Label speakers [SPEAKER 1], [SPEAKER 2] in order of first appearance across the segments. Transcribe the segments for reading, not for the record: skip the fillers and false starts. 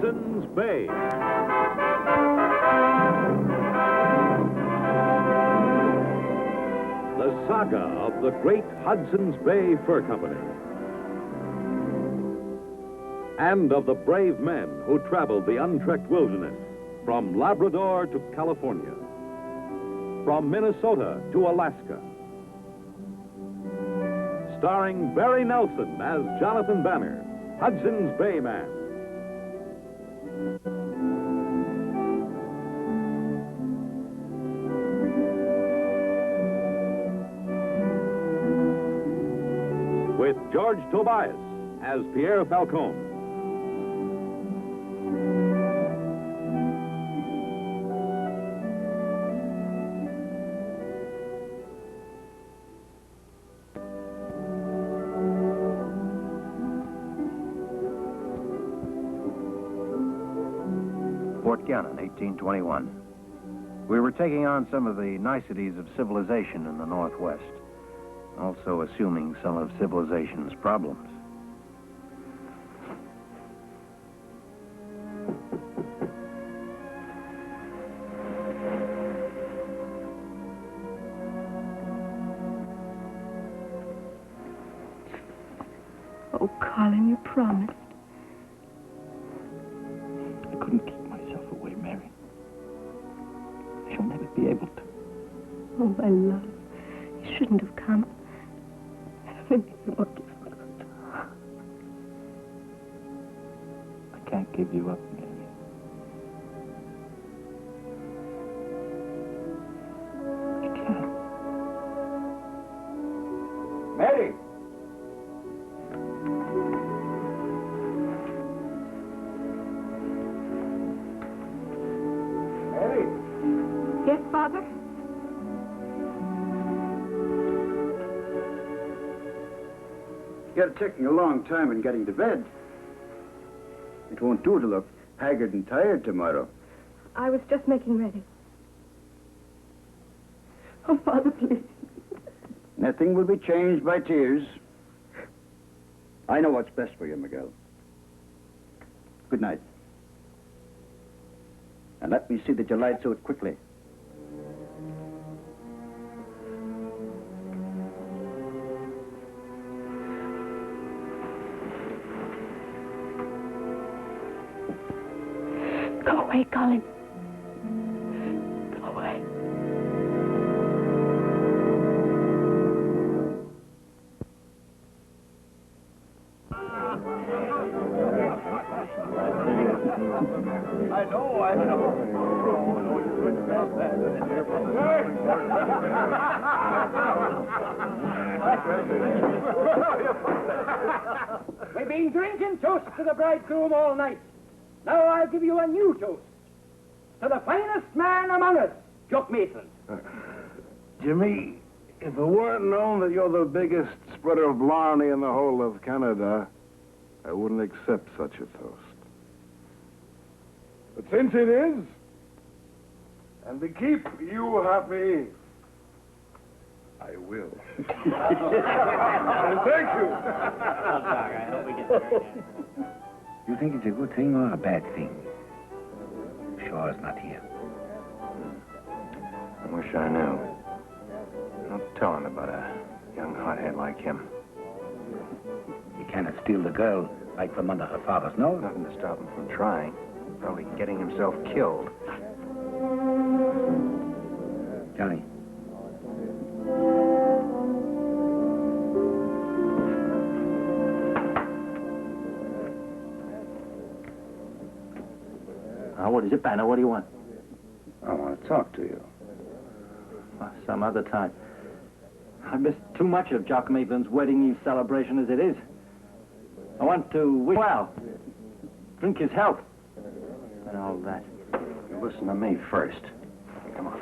[SPEAKER 1] Hudson's Bay. The saga of the great Hudson's Bay Fur Company. And of the brave men who traveled the untrekked wilderness from Labrador to California, from Minnesota to Alaska. Starring Barry Nelson as Jonathan Banner, Hudson's Bay Man. With George Tobias as Pierre Falcone.
[SPEAKER 2] Fort Gannon, 1821. We were taking on some of the niceties of civilization in the Northwest, also assuming some of civilization's problems.
[SPEAKER 3] Oh, Colin, you promised.
[SPEAKER 4] I couldn't keep myself away, Mary. I shall never be able to.
[SPEAKER 3] Oh, my love. You shouldn't have come. It makes it more difficult.
[SPEAKER 4] I can't give you up, Mary. I can't.
[SPEAKER 5] Mary! Mary!
[SPEAKER 3] Yes, Father?
[SPEAKER 5] You're taking a long time in getting to bed. It won't do to look haggard and tired tomorrow.
[SPEAKER 3] I was just making ready. Oh, Father, please.
[SPEAKER 5] Nothing will be changed by tears. I know what's best for you, Miguel. Good night. And let me see that you light to it quickly.
[SPEAKER 3] Go away, Colin. Go away.
[SPEAKER 5] I know.
[SPEAKER 6] We've been drinking toast to the bridegroom all night. Now I'll give you a new toast. To the finest man among us, Jock Mason.
[SPEAKER 7] Jimmy, if it weren't known that you're the biggest spreader of blarney in the whole of Canada, I wouldn't accept such a toast. But since it is, and to keep you happy, I will. And thank you.
[SPEAKER 4] I hope we get there. You think it's a good thing or a bad thing? Shaw's not here.
[SPEAKER 2] I wish I knew. Don't tell him about a young hothead like him.
[SPEAKER 4] He cannot steal the girl right from under her father's nose.
[SPEAKER 2] Nothing to stop him from trying. Probably getting himself killed.
[SPEAKER 4] Johnny.
[SPEAKER 2] What is it, Banner? What do you want?
[SPEAKER 5] I want to talk to you.
[SPEAKER 2] Some other time. I missed too much of Jock Maitland's wedding eve celebration as it is. I want to wish well, drink his health, and all that.
[SPEAKER 5] You listen to me first. Come on.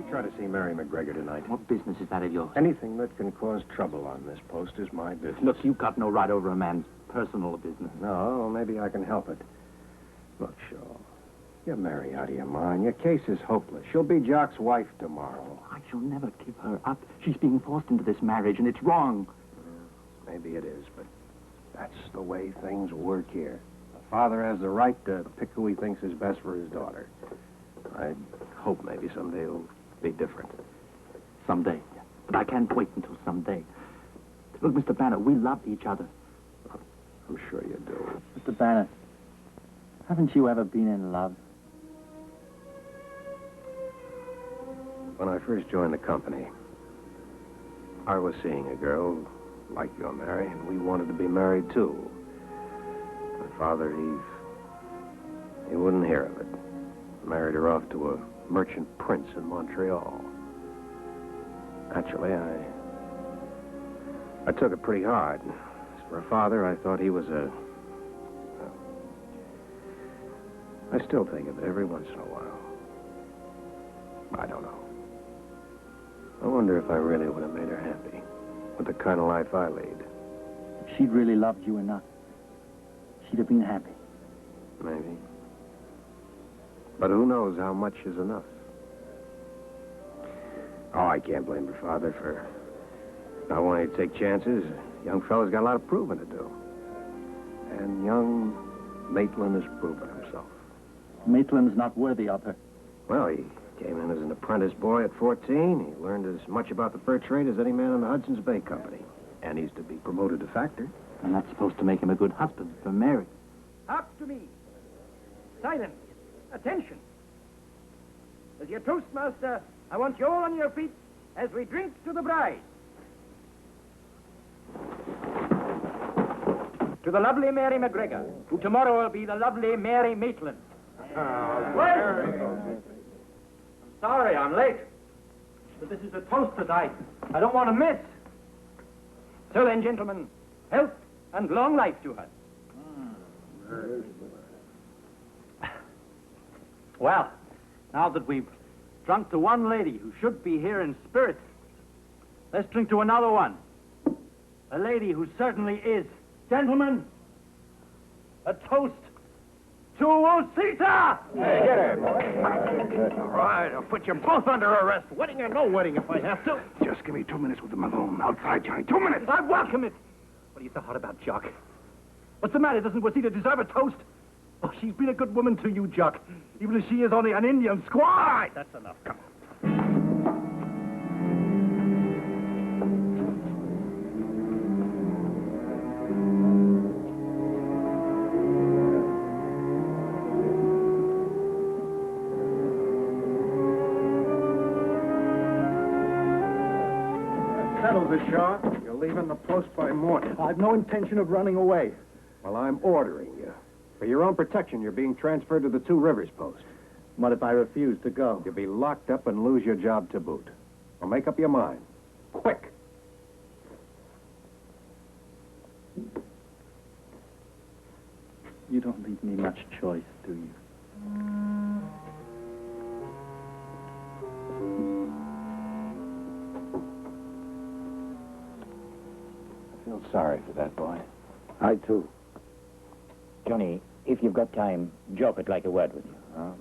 [SPEAKER 7] Try to see Mary McGregor tonight.
[SPEAKER 2] What business is that of yours?
[SPEAKER 7] Anything that can cause trouble on this post is my business.
[SPEAKER 2] Look, you got no right over a man's personal business.
[SPEAKER 7] No, maybe I can help it. Look, Shaw,
[SPEAKER 8] Get Mary out of your mind. Your case is hopeless. She'll be Jock's wife tomorrow.
[SPEAKER 2] I shall never give her up. She's being forced into this marriage, and it's wrong.
[SPEAKER 8] Maybe it is, but that's the way things work here. A father has the right to pick who he thinks is best for his daughter. I hope maybe someday it'll be different.
[SPEAKER 2] Someday. But I can't wait until someday. Look, Mr. Banner, we love each other.
[SPEAKER 8] I'm sure you do.
[SPEAKER 2] Mr. Banner, haven't you ever been in love?
[SPEAKER 8] When I first joined the company, I was seeing a girl like your Mary, and we wanted to be married, too. My father, he wouldn't hear of it. Married her off to a merchant prince in Montreal. Actually, I took it pretty hard. As for a father, I thought he was well, I still think of it every once in a while. I don't know. I wonder if I really would have made her happy with the kind of life I lead.
[SPEAKER 2] If she'd really loved you enough, she'd have been happy.
[SPEAKER 8] Maybe. But who knows how much is enough? Oh, I can't blame her father for not wanting to take chances. Young fella's got a lot of proving to do. And young Maitland has proven himself.
[SPEAKER 2] Maitland's not worthy of her.
[SPEAKER 8] Well, he came in as an apprentice boy at 14. He learned as much about the fur trade as any man in the Hudson Bay Company. And he's to be promoted to factor.
[SPEAKER 2] And that's supposed to make him a good husband for Mary.
[SPEAKER 6] Up to me. Silence. Attention. As your toastmaster, I want you all on your feet as we drink to the bride. To the lovely Mary McGregor, who tomorrow will be the lovely Mary Maitland. I'm sorry I'm late, but this is a toast that I don't want to miss. So then, gentlemen, health and long life to her. Well, now that we've drunk to one lady who should be here in spirit, let's drink to another one. A lady who certainly is. Gentlemen, a toast to Osita!
[SPEAKER 8] Hey, get her, boy. All right, I'll put you both under arrest. Wedding or no wedding if I have to.
[SPEAKER 7] Just give me 2 minutes with them alone. Outside, Johnny. 2 minutes.
[SPEAKER 6] I welcome it. What are you so hot about, Jock? What's the matter? Doesn't Osita deserve a toast? Oh, she's been a good woman to you, Jock. Even if she is only an Indian squaw. All right, that's enough. Come on.
[SPEAKER 8] Settles it, Shaw. You're leaving the post by morning.
[SPEAKER 5] I've no intention of running away.
[SPEAKER 8] Well, I'm ordering you. For your own protection, you're being transferred to the Two Rivers post.
[SPEAKER 5] What if I refuse to go?
[SPEAKER 8] You'll be locked up and lose your job to boot. Well, make up your mind. Quick.
[SPEAKER 2] You don't leave me much choice, do you?
[SPEAKER 4] I feel sorry for that boy.
[SPEAKER 5] I, too.
[SPEAKER 4] Johnny, if you've got time, Jock would like a word with you.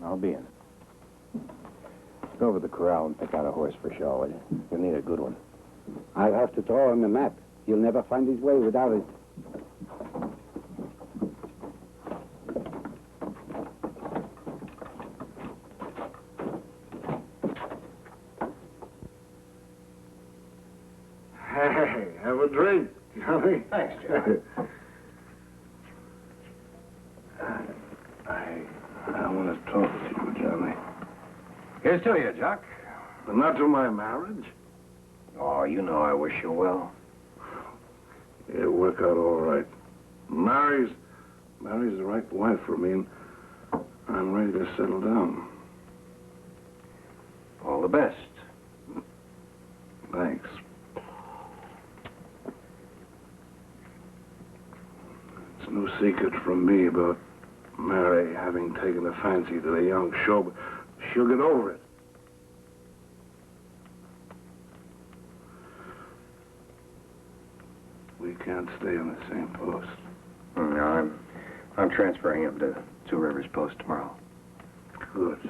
[SPEAKER 8] I'll be in. Go over to the corral and pick out a horse for Shaw, will you? You'll need a good one.
[SPEAKER 5] I'll have to throw him a map. He'll never find his way without it.
[SPEAKER 7] Hey, have a drink, Johnny.
[SPEAKER 8] Thanks, John.
[SPEAKER 7] I want to talk to you, Johnny.
[SPEAKER 8] Here's to you, Jock.
[SPEAKER 7] But not to my marriage.
[SPEAKER 8] Oh, you know I wish you well.
[SPEAKER 7] It'll work out all right. Mary's the right wife for me, and I'm ready to settle down.
[SPEAKER 8] All the best.
[SPEAKER 7] Thanks. It's no secret from me about Mary having taken a fancy to the young show, but she'll get over it. We can't stay on the same post.
[SPEAKER 8] No, I'm transferring him to Two Rivers post tomorrow.
[SPEAKER 7] Good.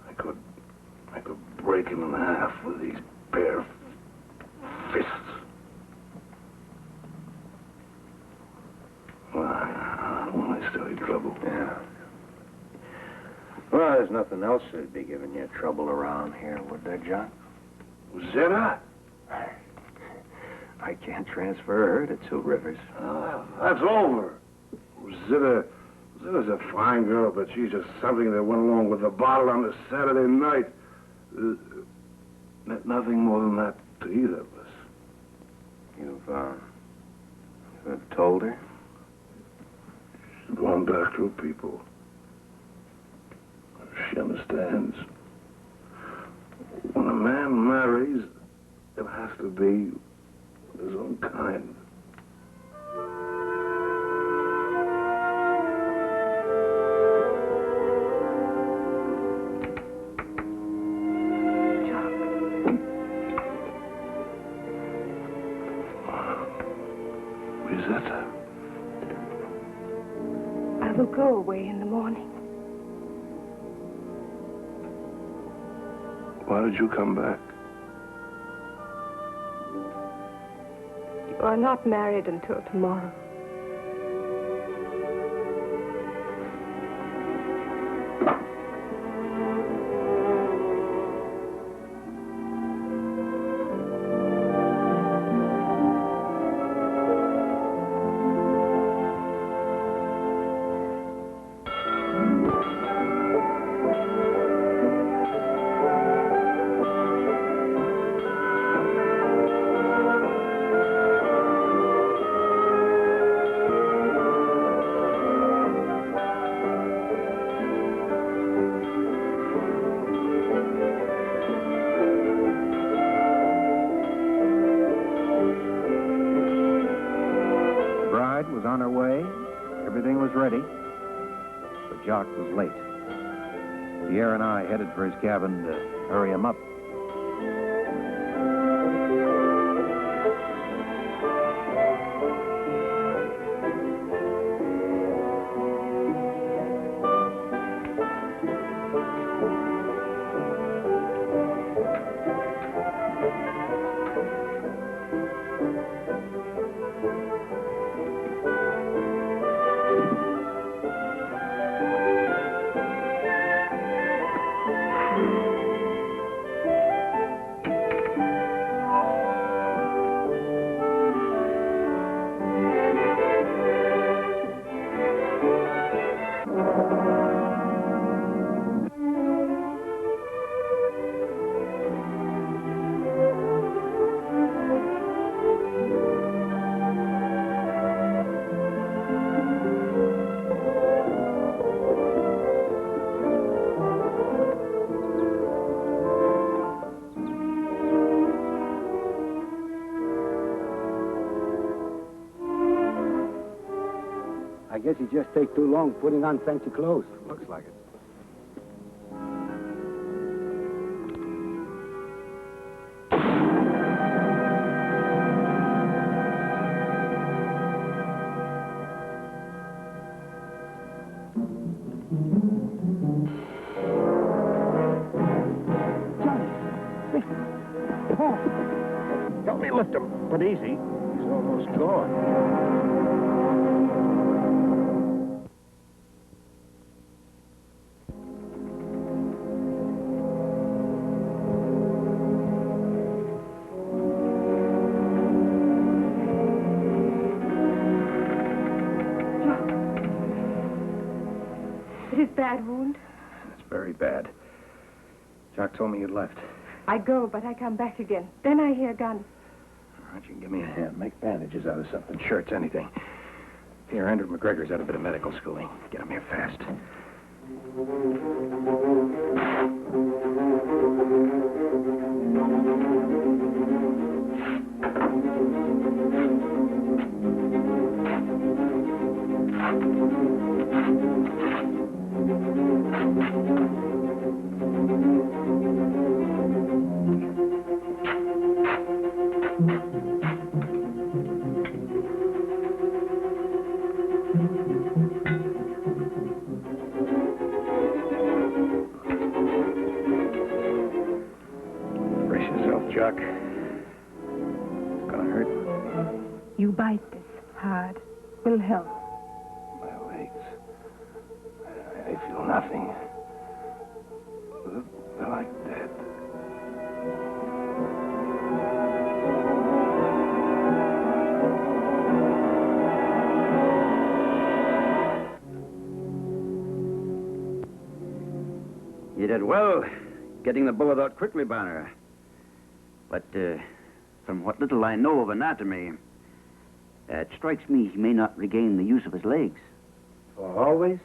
[SPEAKER 7] I could break him in half with these bare fists. Well, I don't want to start trouble.
[SPEAKER 8] Yeah. Well, there's nothing else that'd be giving you trouble around here, would there, John?
[SPEAKER 7] Zeta?
[SPEAKER 8] I can't transfer her to Two Rivers.
[SPEAKER 7] That's over. Zeta's a fine girl, but she's just something that went along with the bottle on a Saturday night. Nothing more than that to either of us.
[SPEAKER 8] You've told her?
[SPEAKER 7] She's gone back to her people. She understands. When a man marries, it has to be his own kind.
[SPEAKER 3] I will go away in the morning.
[SPEAKER 7] Why did you come back?
[SPEAKER 3] You are not married until tomorrow.
[SPEAKER 8] On her way. Everything was ready. But Jock was late. Pierre and I headed for his cabin to hurry him up.
[SPEAKER 5] I guess you just take too long putting on fancy clothes.
[SPEAKER 8] Looks like it.
[SPEAKER 4] Help me lift him, but easy. He's almost gone.
[SPEAKER 3] Bad wound?
[SPEAKER 8] It's very bad. Jock told me you'd left.
[SPEAKER 3] I go, but I come back again. Then I hear guns.
[SPEAKER 8] All right, you can give me a hand. Make bandages out of something. Shirts, anything. Here, Andrew McGregor's had a bit of medical schooling. Get him here fast.
[SPEAKER 3] help.
[SPEAKER 8] My legs. I feel nothing. They're like dead.
[SPEAKER 5] You did well getting the bullet out quickly, Banner. But from what little I know of anatomy, it strikes me he may not regain the use of his legs.
[SPEAKER 8] For always?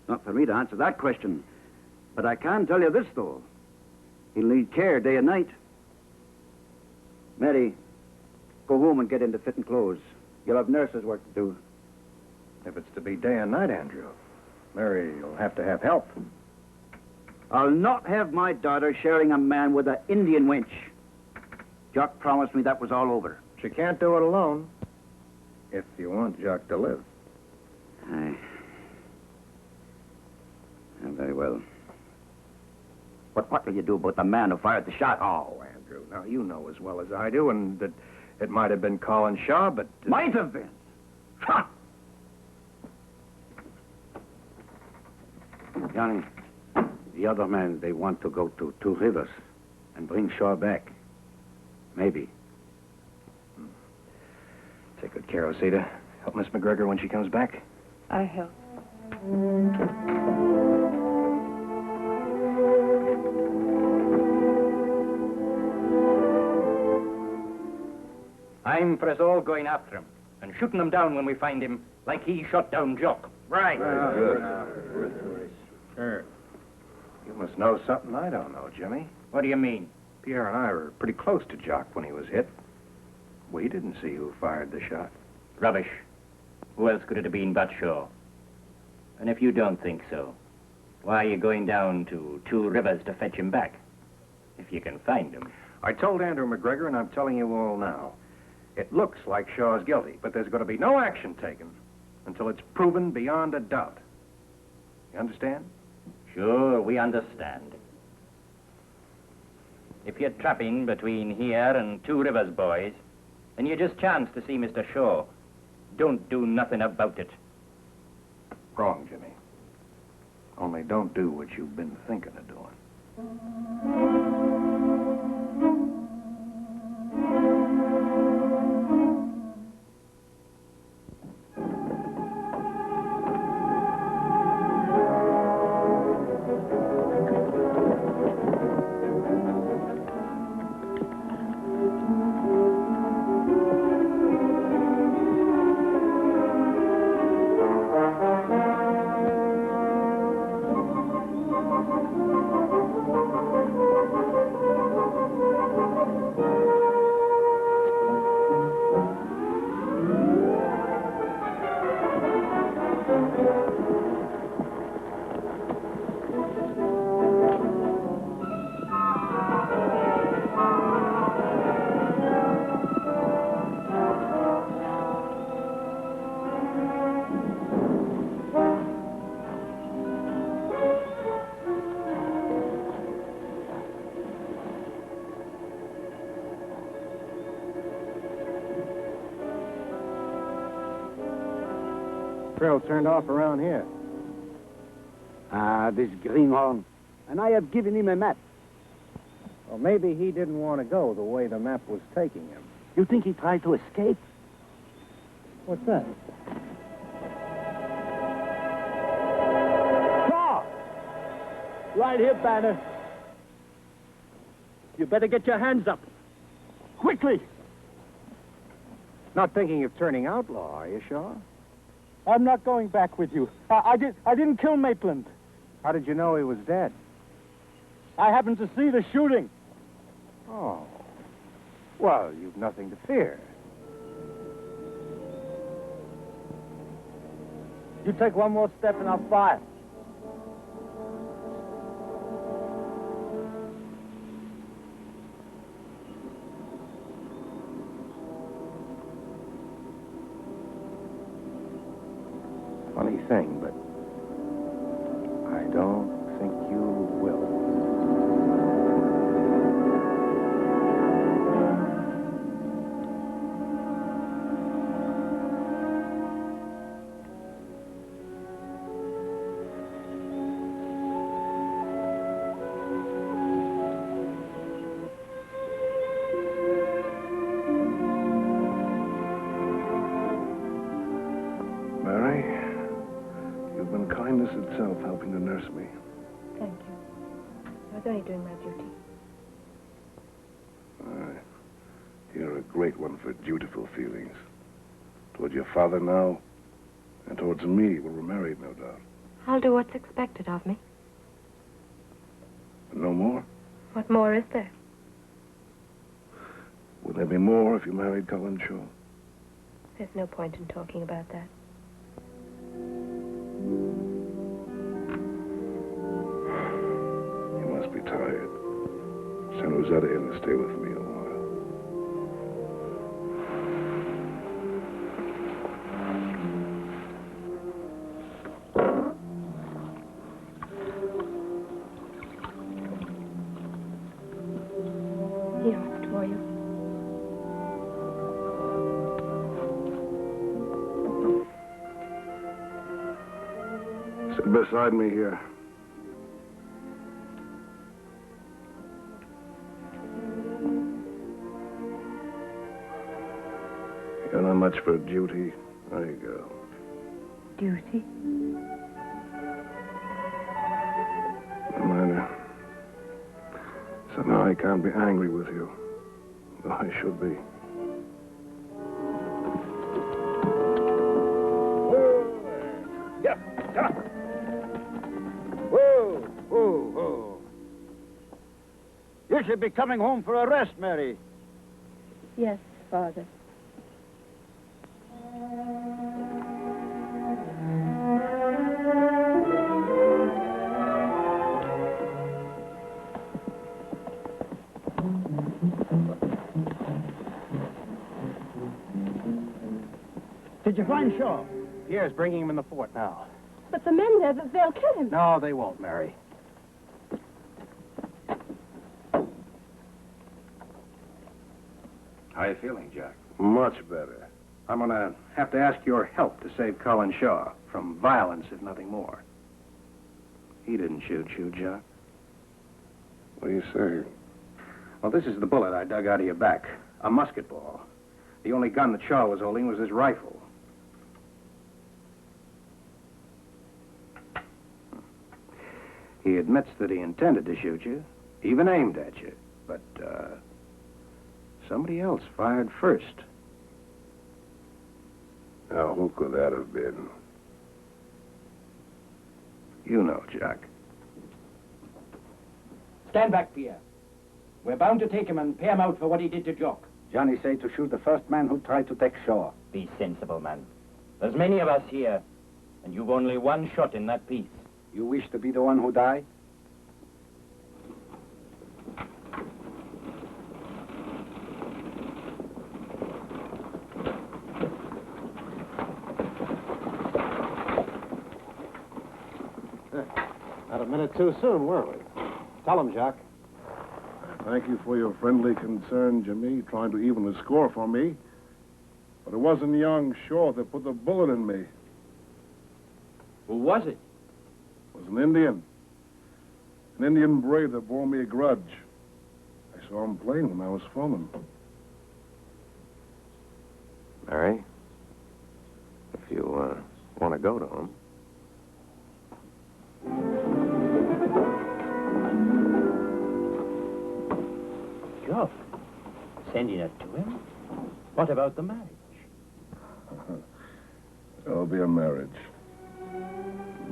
[SPEAKER 5] Not for me to answer that question. But I can tell you this, though. He'll need care day and night. Mary, go home and get into fitting clothes. You'll have nurses' work to do.
[SPEAKER 8] If it's to be day and night, Andrew, Mary will have to have help.
[SPEAKER 5] I'll not have my daughter sharing a man with an Indian wench. Jock promised me that was all over.
[SPEAKER 8] She can't do it alone. If you want Jock to live.
[SPEAKER 5] Aye. Very well. But what will you do about the man who fired the shot?
[SPEAKER 8] Oh, Andrew, now you know as well as I do, and that it might have been Colin Shaw, but...
[SPEAKER 5] Might have been. Ha!
[SPEAKER 4] Johnny, the other men, they want to go to Two Rivers and bring Shaw back. Maybe.
[SPEAKER 8] Take good care, Osita. Help Miss McGregor when she comes back.
[SPEAKER 3] I help.
[SPEAKER 2] I'm for us all going after him and shooting him down when we find him, like he shot down Jock.
[SPEAKER 8] Right. Sure. You must know something I don't know, Jimmy.
[SPEAKER 2] What do you mean?
[SPEAKER 8] Pierre and I were pretty close to Jock when he was hit. We didn't see who fired the shot.
[SPEAKER 2] Rubbish. Who else could it have been but Shaw? And if you don't think so, why are you going down to Two Rivers to fetch him back? If you can find him.
[SPEAKER 8] I told Andrew McGregor, and I'm telling you all now. It looks like Shaw's guilty, but there's going to be no action taken until it's proven beyond a doubt. You understand?
[SPEAKER 2] Sure, we understand. If you're trapping between here and Two Rivers, boys, and you just chance to see Mr. Shaw, don't do nothing about it.
[SPEAKER 8] Wrong, Jimmy. Only don't do what you've been thinking of doing.
[SPEAKER 7] Trail turned off around here.
[SPEAKER 4] Ah, this greenhorn. And I have given him a map.
[SPEAKER 7] Well, maybe he didn't want to go the way the map was taking him.
[SPEAKER 4] You think he tried to escape?
[SPEAKER 7] What's that?
[SPEAKER 6] Shaw! Right here, Banner. You better get your hands up. Quickly!
[SPEAKER 7] Not thinking of turning outlaw, are you, Shaw?
[SPEAKER 6] I'm not going back with you. I didn't kill Maitland.
[SPEAKER 7] How did you know he was dead?
[SPEAKER 6] I happened to see the shooting.
[SPEAKER 7] Oh. Well, you've nothing to fear.
[SPEAKER 6] You take one more step and I'll fire.
[SPEAKER 8] Funny thing, but I don't think you will.
[SPEAKER 7] Mary. You've been kindness itself, helping to nurse me.
[SPEAKER 3] Thank you. I was only doing my duty.
[SPEAKER 7] You're a great one for dutiful feelings. Toward your father now, and towards me when we're married, no doubt.
[SPEAKER 3] I'll do what's expected of me.
[SPEAKER 7] No more?
[SPEAKER 3] What more is there?
[SPEAKER 7] Would there be more if you married Colin Shaw?
[SPEAKER 3] There's no point in talking about that.
[SPEAKER 7] You must be tired. Send Rosetta in to stay with me a while.
[SPEAKER 3] He asked for you.
[SPEAKER 7] Sit beside me here. You're not much for duty. There you go.
[SPEAKER 3] Duty?
[SPEAKER 7] No matter. So now I can't be angry with you. Though I should be.
[SPEAKER 2] Whoa, whoa, whoa. You should be coming home for a rest, Mary.
[SPEAKER 3] Yes, Father.
[SPEAKER 2] Did you find Shaw? Pierre's bringing him in the fort now.
[SPEAKER 3] But the men there, they'll kill him.
[SPEAKER 2] No, they won't, Mary.
[SPEAKER 8] How you feeling, Jack?
[SPEAKER 7] Much better.
[SPEAKER 8] I'm gonna have to ask your help to save Colin Shaw from violence, if nothing more. He didn't shoot you, Jack.
[SPEAKER 7] What do you say?
[SPEAKER 8] Well, this is the bullet I dug out of your back. A musket ball. The only gun that Shaw was holding was his rifle. He admits that he intended to shoot you, even aimed at you, but, somebody else fired first.
[SPEAKER 7] Now, who could that have been?
[SPEAKER 8] You know, Jack.
[SPEAKER 6] Stand back, Pierre. We're bound to take him and pay him out for what he did to Jock.
[SPEAKER 2] Johnny say to shoot the first man who tried to take Shaw.
[SPEAKER 6] Be sensible, man. There's many of us here, and you've only one shot in that piece.
[SPEAKER 2] You wish to be the one who died?
[SPEAKER 9] Not a minute too soon, were we? Tell him, Jack.
[SPEAKER 7] Thank you for your friendly concern, Jimmy, trying to even the score for me. But it wasn't young Shaw that put the bullet in me.
[SPEAKER 6] Who was it?
[SPEAKER 7] It was an Indian. An Indian brave that bore me a grudge. I saw him plain when I was foreman.
[SPEAKER 8] Mary, if you, want to go to him.
[SPEAKER 6] Jock. Sending it to him? What about the marriage?
[SPEAKER 7] There'll be a marriage.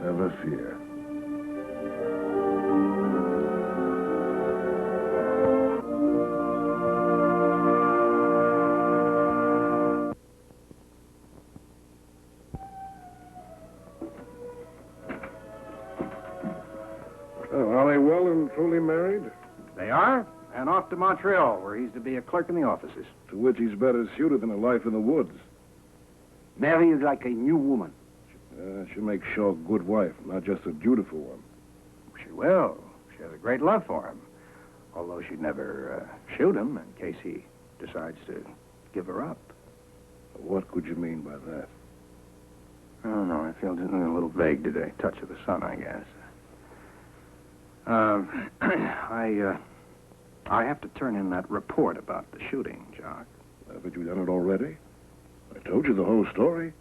[SPEAKER 7] Never fear. Oh, are they well and truly married?
[SPEAKER 8] They are, and off to Montreal, where he's to be a clerk in the offices.
[SPEAKER 7] To which he's better suited than a life in the woods.
[SPEAKER 2] Mary is like a new woman.
[SPEAKER 7] She'll make Shaw a good wife, not just a dutiful one.
[SPEAKER 8] She will. She has a great love for him. Although she'd never shoot him in case he decides to give her up.
[SPEAKER 7] What could you mean by that?
[SPEAKER 8] I don't know. I feel just a little vague today. Touch of the sun, I guess. I have to turn in that report about the shooting, Jock.
[SPEAKER 7] Haven't you done it already? I told you the whole story.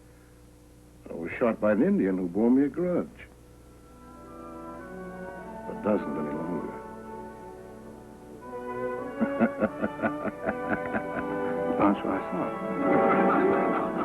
[SPEAKER 7] I was shot by an Indian who bore me a grudge. But doesn't any longer.
[SPEAKER 8] That's what I thought.